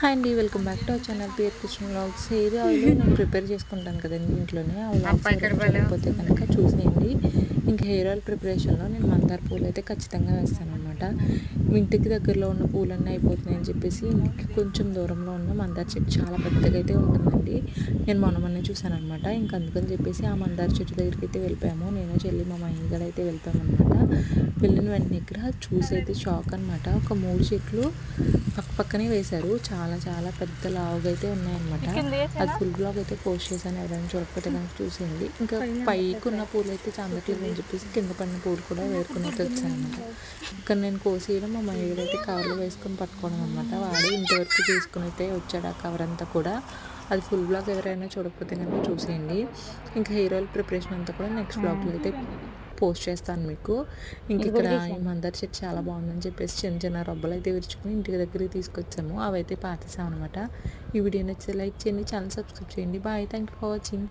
Hi అండి, welcome back to our channel PR kitchen vlogs. Hair oil నేను prepare చేసుకుంటాను కదండి ఇంట్లోనే. ఆ వ్లాగ్స్ ఎవరైనా చూడకపోతే కనుక చూసేయండి. ఇంకా హెయిర్ ఆయిల్ ప్రిపరేషన్లో నేను మందార పూలు అయితే ఖచ్చితంగా వేస్తాను అనమాట. ఇంటికి దగ్గరలో ఉన్న పూలన్నీ అయిపోతున్నాయని చెప్పేసి ఇంటికి కొంచెం దూరంలో ఉన్న మందార చెట్టు చాలా పెద్దగా అయితే ఉంటుందండి. నేను మొన్న చూశాను అనమాట. ఇంక అందుకని చెప్పేసి ఆ మందార చెట్టు దగ్గరికి అయితే వెళ్ళిపోయాము. నేను చెల్లి మా మహి కూడా అయితే వెళ్తాము అనమాట. వెళ్ళిన వెంటనే ఇక్కడ చూసి అయితే షాక్ అనమాట. ఒక 3 చెట్లు పక్కనే వేశారు. చాలా చాలా పెద్ద లావుగా అయితే ఉన్నాయన్నమాట. అది ఫుల్ బ్లాగ్ అయితే పోస్ట్ చేశాను, ఎవరైనా చూడకపోతే కనుక చూసేయండి. ఇంకా పైకి ఉన్న పూలు అయితే చందట్లేదు అని చెప్పేసి కింద పడిన పూలు కూడా వేరుకుని అయితే వచ్చాయన్నమాట. ఇక్కడ నేను కోసేయడం మా మహిళ అయితే కవర్లో వేసుకొని పట్టుకోవడం అనమాట. వాడు ఇంతవరకు తీసుకుని అయితే వచ్చాడు ఆ కవర్ అంతా కూడా. అది ఫుల్ బ్లాగ్ ఎవరైనా చూడకపోతే కనుక చూసేయండి. ఇంకా హెయిర్ ఆయిల్ ప్రిపరేషన్ అంతా కూడా నెక్స్ట్ బ్లాగ్లో అయితే పోస్ట్ చేస్తాను మీకు. ఇంక ఇక్కడ ఈ మందార చెట్టు చాలా బాగుందని చెప్పేసి చిన్న చిన్న రబ్బలు అయితే విరుచుకుని ఇంటికి దగ్గరికి తీసుకొచ్చాము. అవైతే పాతేసాం అనమాట. ఈ వీడియో నచ్చితే లైక్ చేయండి, ఛానల్ సబ్స్క్రైబ్ చేయండి. Bye, thank you for watching.